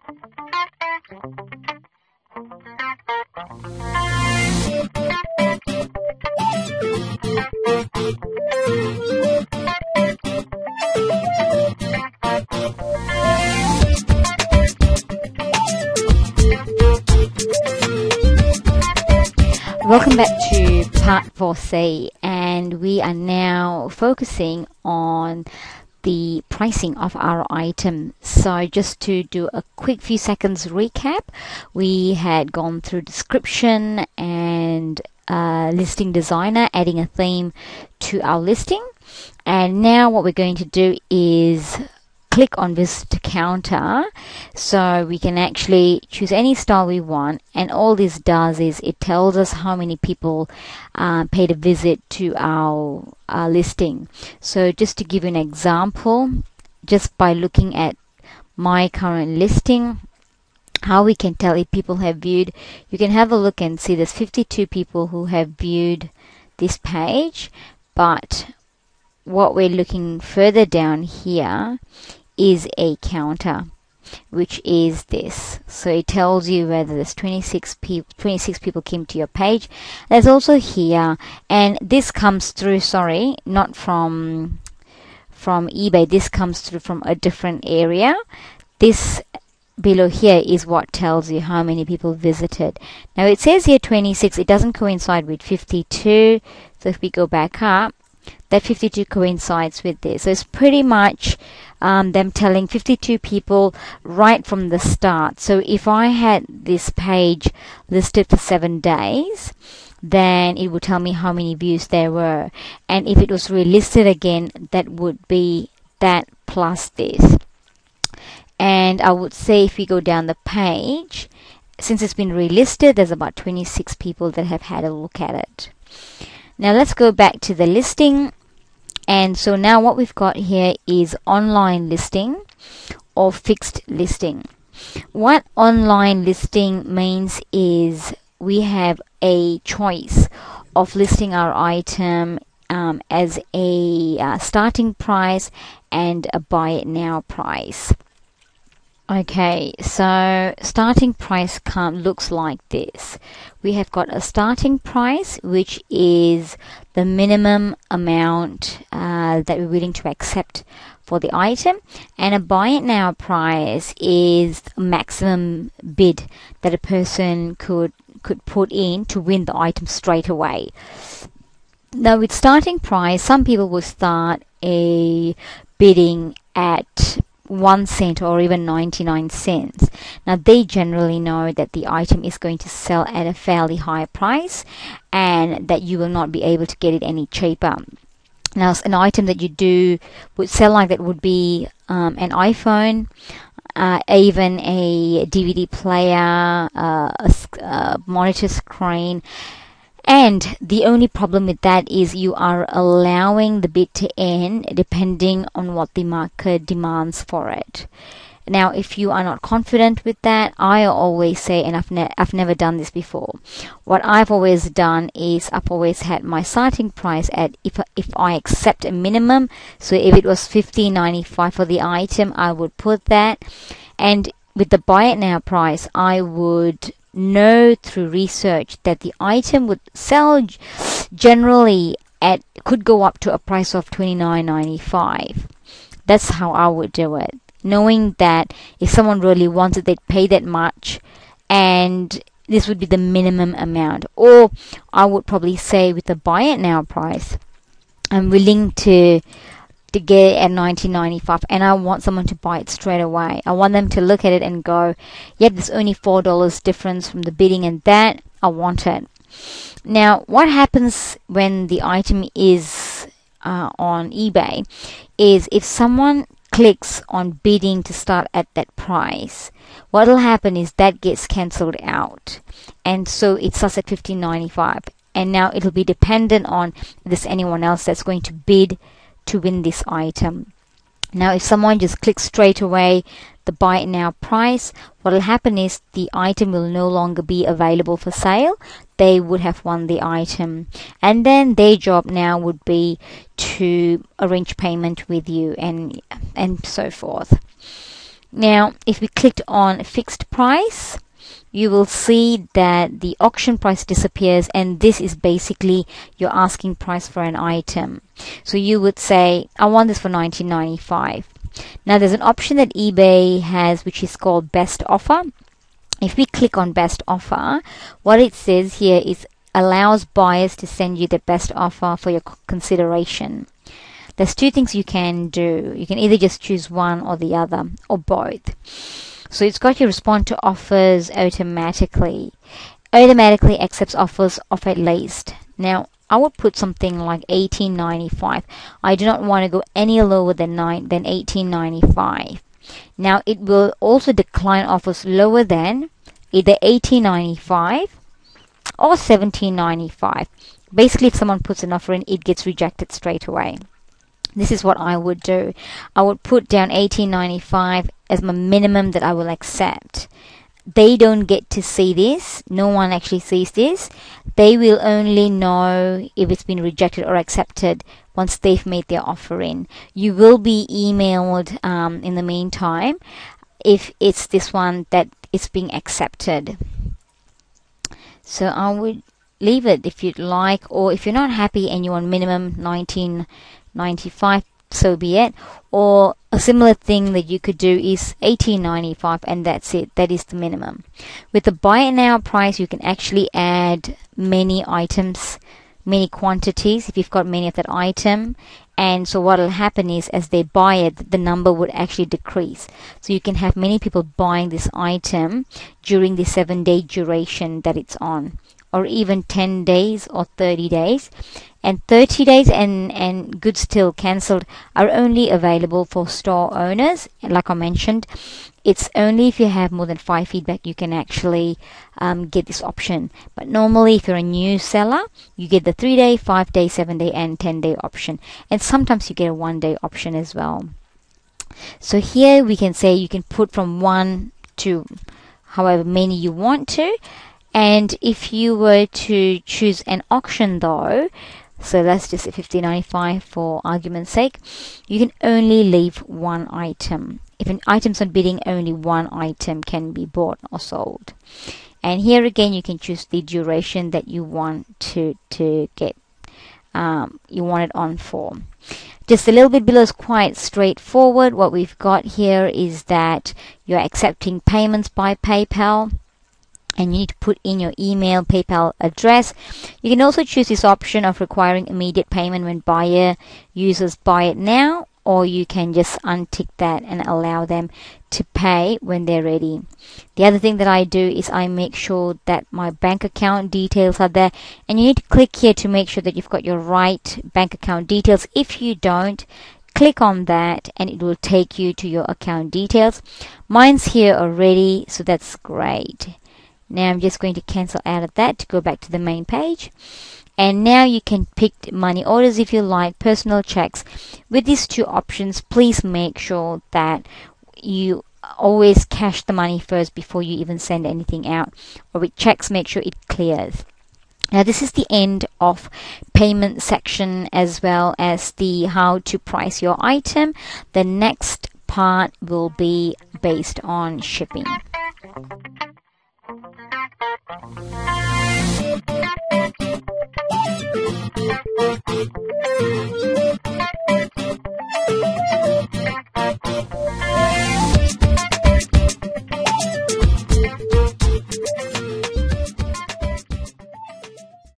Welcome back to part 4C, and we are now focusing on the pricing of our item. So just to do a quick few seconds recap, we had gone through description and listing designer, adding a theme to our listing, and now what we're going to do is click on visitor counter, so we can actually choose any style we want, and all this does is it tells us how many people paid a visit to our listing. So just to give you an example, just by looking at my current listing, how we can tell if people have viewed, you can have a look and see there's 52 people who have viewed this page, but what we're looking further down here is a counter, which is this. So it tells you whether there's 26 people came to your page. There's also here, and this comes through, sorry, not from eBay, this comes through from a different area. This below here is what tells you how many people visited. Now it says here 26, it doesn't coincide with 52, so if we go back up, that 52 coincides with this. So it's pretty much them telling 52 people right from the start. So if I had this page listed for 7 days, then it would tell me how many views there were. And if it was relisted again, that would be that plus this. And I would say if we go down the page, since it's been relisted, there's about 26 people that have had a look at it. Now let's go back to the listing. And so now what we've got here is online listing or fixed listing. What online listing means is we have a choice of listing our item as a starting price and a buy it now price. Okay, so starting price looks like this. We have got a starting price, which is the minimum amount that we're willing to accept for the item, and a buy it now price is the maximum bid that a person could put in to win the item straight away. Now with starting price, some people will start a bidding at 1 cent or even 99 cents. Now they generally know that the item is going to sell at a fairly high price and that you will not be able to get it any cheaper. Now an item that you would sell like that would be an iPhone, even a DVD player, a monitor screen. And the only problem with that is you are allowing the bid to end depending on what the market demands for it. Now, if you are not confident with that, I always say, and I've never done this before, what I've always done is I've always had my starting price at if I accept a minimum. So if it was $15.95 for the item, I would put that. And with the buy it now price, I would know through research that the item would sell generally could go up to a price of $29.95. That's how I would do it, knowing that if someone really wants it, they'd pay that much, and this would be the minimum amount. Or I would probably say with the buy it now price, I'm willing to get it at $19.95 and I want someone to buy it straight away. I want them to look at it and go, yep, there's only $4 difference from the bidding and that, I want it. Now what happens when the item is on eBay is if someone clicks on bidding to start at that price, what will happen is that gets cancelled out, and so it starts at $15.95, and now it'll be dependent on if there's anyone else that's going to bid to win this item. Now if someone just clicks straight away the buy it now price, what will happen is the item will no longer be available for sale. They would have won the item, and then their job now would be to arrange payment with you and so forth. Now, if we clicked on fixed price, you will see that the auction price disappears, and this is basically your asking price for an item. So you would say, I want this for $19.95. Now there's an option that eBay has which is called best offer. If we click on best offer, what it says here is allows buyers to send you the best offer for your consideration. There's two things you can do. You can either just choose one or the other, or both. So it's got you respond to offers automatically. Automatically accepts offers of at least. Now, I would put something like $18.95. I do not want to go any lower than $18.95. Now, it will also decline offers lower than either $18.95 or $17.95. Basically, if someone puts an offer in, it gets rejected straight away. This is what I would do. I would put down $18.95 as my minimum that I will accept. They don't get to see this. No one actually sees this. They will only know if it's been rejected or accepted once they've made their offer in. You will be emailed in the meantime if it's this one that is being accepted. So I would leave it if you'd like, or if you're not happy and you want minimum $19.95, so be it. Or a similar thing that you could do is $18.95, and that's it. That is the minimum. With the buy it now price, you can actually add many items, many quantities if you've got many of that item. And so what will happen is, as they buy it, the number would actually decrease. So you can have many people buying this item during the 7-day duration that it's on, or even 10 days or 30 days. And 30 days and goods still cancelled are only available for store owners. Like I mentioned, it's only if you have more than 5 feedback you can actually get this option. But normally, if you're a new seller, you get the 3-day, 5-day, 7-day, and 10-day option. And sometimes you get a 1-day option as well. So here we can say you can put from 1 to however many you want to. And if you were to choose an auction though, so let's just say $15.95 for argument's sake, you can only leave one item. If an item's on bidding, only one item can be bought or sold. And here again, you can choose the duration that you want to get, you want it on for. Just a little bit below is quite straightforward. What we've got here is that you're accepting payments by PayPal, and you need to put in your email, PayPal address. You can also choose this option of requiring immediate payment when buyer uses buy it now, or you can just untick that and allow them to pay when they're ready. The other thing that I do is I make sure that my bank account details are there, and you need to click here to make sure that you've got your right bank account details. If you don't, click on that and it will take you to your account details. Mine's here already, so that's great. Now I'm just going to cancel out of that to go back to the main page. And now you can pick money orders if you like, personal checks. With these two options, please make sure that you always cash the money first before you even send anything out. Or with checks, make sure it clears. Now this is the end of payment section, as well as the how to price your item. The next part will be based on shipping.